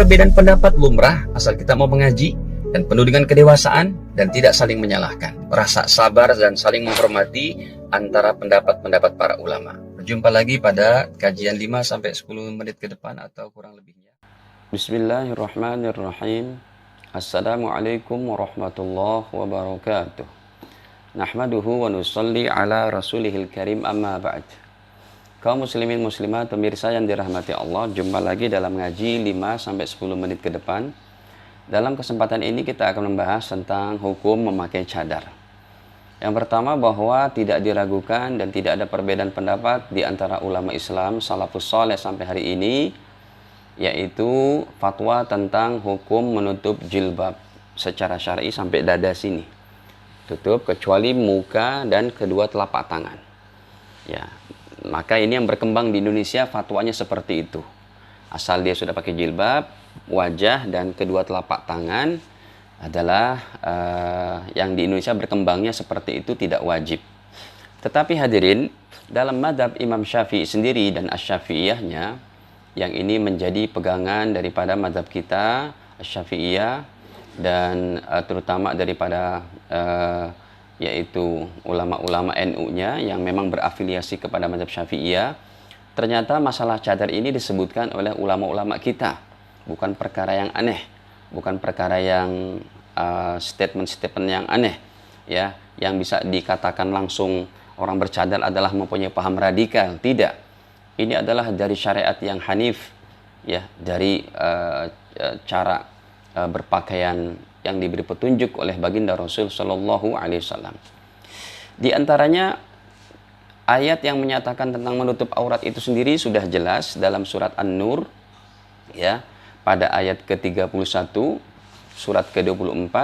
perbedaan pendapat lumrah asal kita mau mengaji dan penuh dengan kedewasaan dan tidak saling menyalahkan. Rasa sabar dan saling menghormati antara pendapat-pendapat para ulama. Berjumpa lagi pada kajian 5-10 menit ke depan atau kurang lebihnya. Bismillahirrahmanirrahim. Assalamualaikum warahmatullahi wabarakatuh. Nahmaduhu wa nusalli ala rasulihil karim amma ba'd. Kaum muslimin muslimat pemirsa yang dirahmati Allah, jumpa lagi dalam ngaji 5-10 menit ke depan. Dalam kesempatan ini kita akan membahas tentang hukum memakai cadar. Yang pertama, bahwa tidak diragukan dan tidak ada perbedaan pendapat di antara ulama Islam salafus saleh sampai hari ini, yaitu fatwa tentang hukum menutup jilbab secara syar'i sampai dada sini. Tutup kecuali muka dan kedua telapak tangan. Ya, maka ini yang berkembang di Indonesia fatwanya seperti itu. Asal dia sudah pakai jilbab, wajah dan kedua telapak tangan adalah yang di Indonesia berkembangnya seperti itu, tidak wajib. Tetapi hadirin, dalam madhab Imam Syafi'i sendiri dan Asy-Syafi'iyahnya, yang ini menjadi pegangan daripada madhab kita Asy-Syafi'iyah dan terutama daripada yaitu ulama-ulama NU-nya yang memang berafiliasi kepada madhab Syafi'iyah. Ternyata masalah cadar ini disebutkan oleh ulama-ulama kita, bukan perkara yang aneh, bukan perkara yang statement-statement yang aneh, ya, yang bisa dikatakan langsung orang bercadar adalah mempunyai paham radikal. Tidak, ini adalah dari syariat yang hanif, ya, dari cara berpakaian yang diberi petunjuk oleh baginda Rasul Shallallahu Alaihi Wasallam. Di antaranya ayat yang menyatakan tentang menutup aurat itu sendiri sudah jelas dalam surat An-Nur, ya, pada ayat ke-31 surat ke-24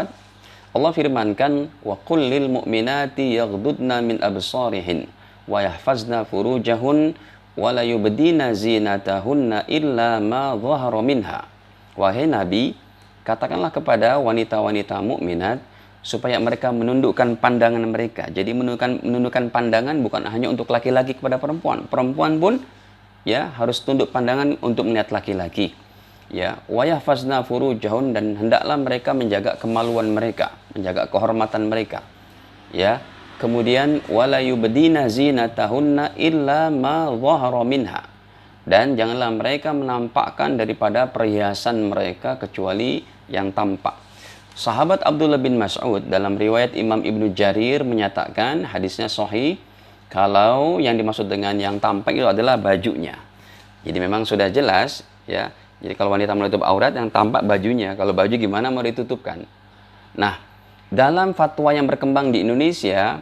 Allah firmankan, wa qul lil mu'minati yaghdudna min absarihin wa yahfazna furujahun wa la yubdina zinatahunna illa ma dhahara minha. Wahai Nabi, katakanlah kepada wanita-wanita mukminat supaya mereka menundukkan pandangan mereka. Jadi menundukkan pandangan bukan hanya untuk laki-laki kepada perempuan. Perempuan pun, ya, harus tunduk pandangan untuk melihat laki-laki. Ya, wa yahfazna furujahun, dan hendaklah mereka menjaga kemaluan mereka, menjaga kehormatan mereka. Ya. Kemudian wala yubdina zinatahunna illa ma dhahara minha. Dan janganlah mereka menampakkan daripada perhiasan mereka kecuali yang tampak. Sahabat Abdullah bin Mas'ud dalam riwayat Imam Ibnu Jarir menyatakan, hadisnya sahih, kalau yang dimaksud dengan yang tampak itu adalah bajunya. Jadi memang sudah jelas, ya. Jadi kalau wanita menutup aurat, yang tampak bajunya. Kalau baju gimana mau ditutupkan? Nah, dalam fatwa yang berkembang di Indonesia,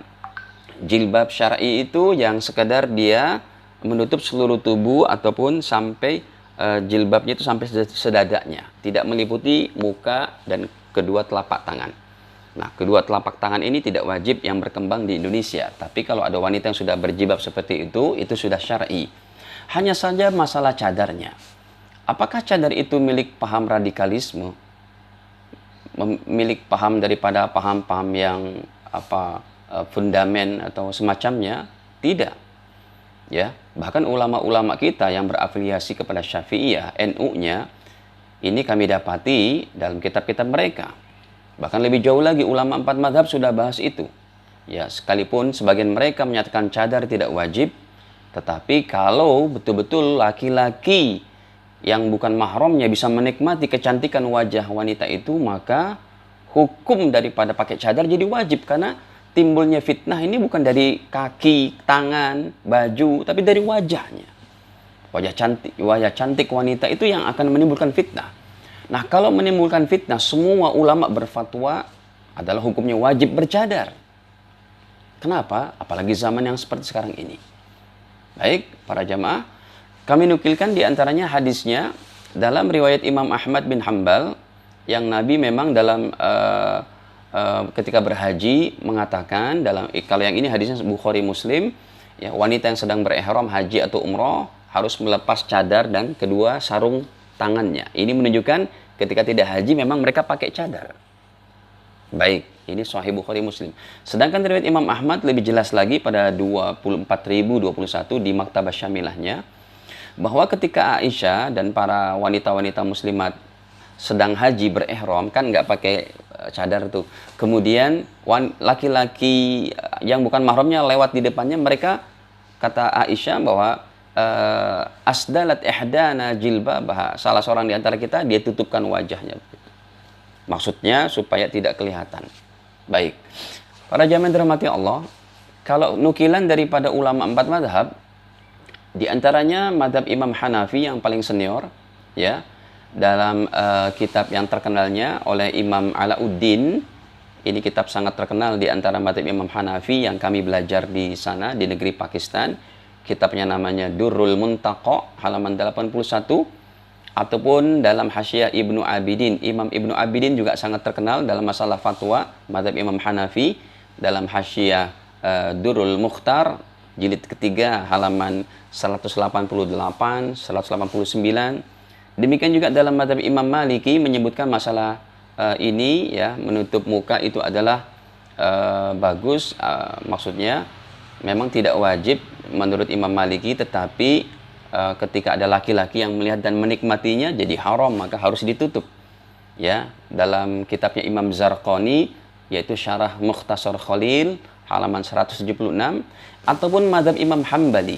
jilbab syar'i itu yang sekedar dia menutup seluruh tubuh ataupun sampai jilbabnya itu sampai sedadanya, tidak meliputi muka dan kedua telapak tangan. Nah, kedua telapak tangan ini tidak wajib yang berkembang di Indonesia. Tapi kalau ada wanita yang sudah berjilbab seperti itu sudah syar'i. Hanya saja masalah cadarnya. Apakah cadar itu milik paham radikalisme? Milik paham daripada paham-paham yang fundamen atau semacamnya? Tidak. Ya, bahkan ulama-ulama kita yang berafiliasi kepada Syafi'iyah, NU-nya, ini kami dapati dalam kitab-kitab mereka. Bahkan lebih jauh lagi, ulama 4 mazhab sudah bahas itu. Ya, sekalipun sebagian mereka menyatakan cadar tidak wajib, tetapi kalau betul-betul laki-laki yang bukan mahramnya bisa menikmati kecantikan wajah wanita itu, maka hukum daripada pakai cadar jadi wajib, karena timbulnya fitnah ini bukan dari kaki, tangan, baju, tapi dari wajahnya. Wajah cantik wanita itu yang akan menimbulkan fitnah. Nah, kalau menimbulkan fitnah, semua ulama berfatwa adalah hukumnya wajib bercadar. Kenapa? Apalagi zaman yang seperti sekarang ini. Baik, para jamaah, kami nukilkan diantaranya hadisnya dalam riwayat Imam Ahmad bin Hanbal, yang Nabi memang dalam ketika berhaji mengatakan, kalau yang ini hadisnya Bukhari Muslim, ya, wanita yang sedang berihram haji atau umroh harus melepas cadar dan kedua sarung tangannya. Ini menunjukkan ketika tidak haji memang mereka pakai cadar. Baik, ini Sahih Bukhari Muslim. Sedangkan riwayat Imam Ahmad lebih jelas lagi pada 24.021 di Maktabah Syamilahnya, bahwa ketika Aisyah dan para wanita-wanita muslimat sedang haji berihram kan nggak pakai cadar tuh. Kemudian laki-laki yang bukan mahramnya lewat di depannya, mereka kata Aisyah bahwa asdalat ihdana jilbabah, salah seorang di antara kita dia tutupkan wajahnya. Maksudnya supaya tidak kelihatan. Baik. Para jamaah dirahmati Allah, kalau nukilan daripada ulama 4 madhab, di antaranya madhab Imam Hanafi yang paling senior, ya, dalam kitab yang terkenalnya oleh Imam Alauddin. Ini kitab sangat terkenal di antara madhab Imam Hanafi yang kami belajar di sana, di negeri Pakistan. Kitabnya namanya Durrul Muntaqa, halaman 81. Ataupun dalam Hasyiah Ibnu Abidin. Imam Ibnu Abidin juga sangat terkenal dalam masalah fatwa madhab Imam Hanafi. Dalam Hasyiah Durrul Mukhtar, jilid ketiga, halaman 188, 189. Demikian juga dalam madhab Imam Maliki menyebutkan masalah ini, ya, menutup muka itu adalah bagus. Maksudnya memang tidak wajib menurut Imam Maliki, tetapi ketika ada laki-laki yang melihat dan menikmatinya jadi haram, maka harus ditutup. Ya, dalam kitabnya Imam Zarqani, yaitu Syarah Mukhtasar Khalil, halaman 176, ataupun madhab Imam Hambali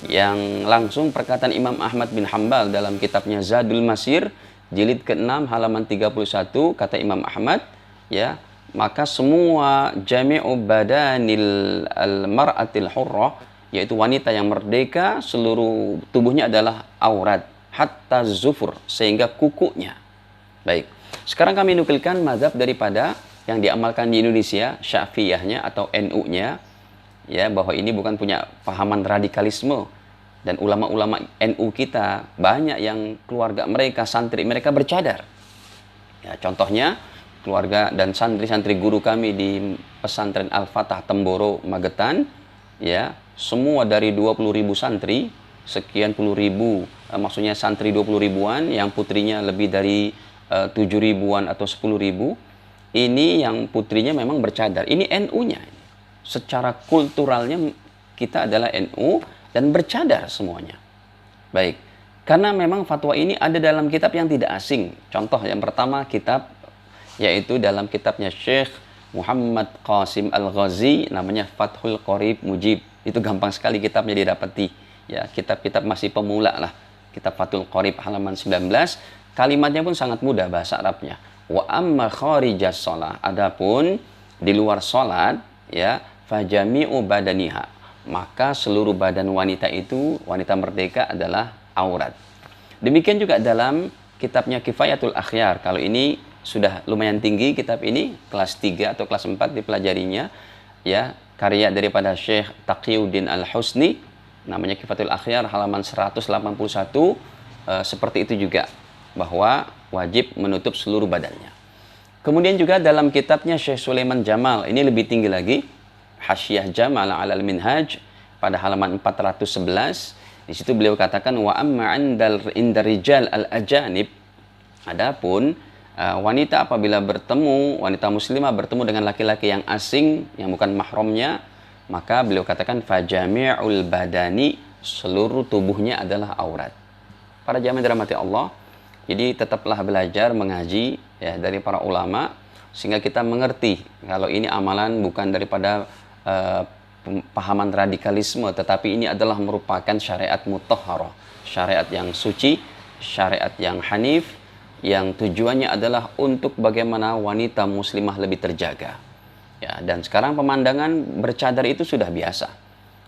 yang langsung perkataan Imam Ahmad bin Hambal dalam kitabnya Zadul Masir, jilid ke-6, halaman 31, kata Imam Ahmad, ya, maka semua jami'u badanil al-mar'atil hurrah, yaitu wanita yang merdeka, seluruh tubuhnya adalah aurat, hatta zufur, sehingga kukunya. Baik, sekarang kami nukilkan mazhab daripada yang diamalkan di Indonesia, Syafi'iyahnya atau NU-nya, ya, bahwa ini bukan punya pahaman radikalisme. Dan ulama-ulama NU kita banyak yang keluarga mereka, santri mereka bercadar. Ya, contohnya keluarga dan santri-santri guru kami di pesantren Al-Fatah Temboro Magetan, ya, semua dari 20.000 santri, sekian puluh ribu, maksudnya santri 20 ribuan, yang putrinya lebih dari 7 ribuan atau 10 ribu, ini yang putrinya memang bercadar. Ini NU-nya. Secara kulturalnya kita adalah NU dan bercadar semuanya. Baik, karena memang fatwa ini ada dalam kitab yang tidak asing. Contoh yang pertama kitab, yaitu dalam kitabnya Syekh Muhammad Qasim Al-Ghazi, namanya Fathul Qorib Mujib. Itu gampang sekali kitabnya didapati. Ya, kitab-kitab masih pemula lah. Kitab Fathul Qorib halaman 19. Kalimatnya pun sangat mudah bahasa Arabnya. Wa amma kharijas shalah. Adapun di luar salat, ya, fajami'u badaniha. Maka seluruh badan wanita itu, wanita merdeka, adalah aurat. Demikian juga dalam kitabnya Kifayatul Akhyar. Kalau ini sudah lumayan tinggi kitab ini, kelas 3 atau kelas 4 dipelajarinya, ya, karya daripada Syekh Taqiyuddin Al-Husni, namanya Kifayatul Akhyar, halaman 181. Seperti itu juga, bahwa wajib menutup seluruh badannya. Kemudian juga dalam kitabnya Syekh Sulaiman Jamal, ini lebih tinggi lagi, Hasyiah Jamal alal Minhaj, pada halaman 411. Di situ beliau katakan, wa amma indar rijal al-ajanib. Adapun wanita apabila bertemu, wanita muslimah bertemu dengan laki-laki yang asing, yang bukan mahramnya, maka beliau katakan fajami'ul badani, seluruh tubuhnya adalah aurat. Para jamaah dirahmati Allah, jadi tetaplah belajar mengaji, ya, dari para ulama, sehingga kita mengerti kalau ini amalan bukan daripada pahaman radikalisme, tetapi ini adalah merupakan syariat mutahharah, syariat yang suci, syariat yang hanif, yang tujuannya adalah untuk bagaimana wanita muslimah lebih terjaga. Ya, dan sekarang pemandangan bercadar itu sudah biasa.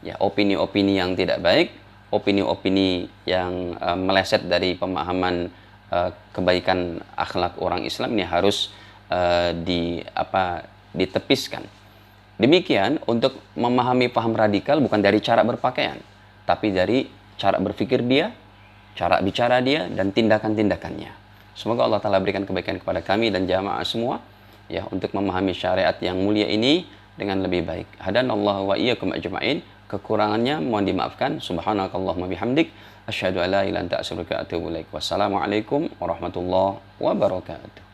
Ya, opini-opini yang tidak baik, opini-opini yang meleset dari pemahaman kebaikan akhlak orang Islam ini harus ditepiskan. Demikian untuk memahami paham radikal bukan dari cara berpakaian, tapi dari cara berpikir dia, cara bicara dia, dan tindakan-tindakannya. Semoga Allah Ta'ala berikan kebaikan kepada kami dan jamaah semua, ya, untuk memahami syariat yang mulia ini dengan lebih baik. Hadanallahu wa iyyakum ajma'in. Kekurangannya mohon dimaafkan. Subhanakallahumma bihamdik, asyhadu an la ilaha illa anta astaghfiruka wa atubu ilaik. Wassalamualaikum warahmatullahi wabarakatuh.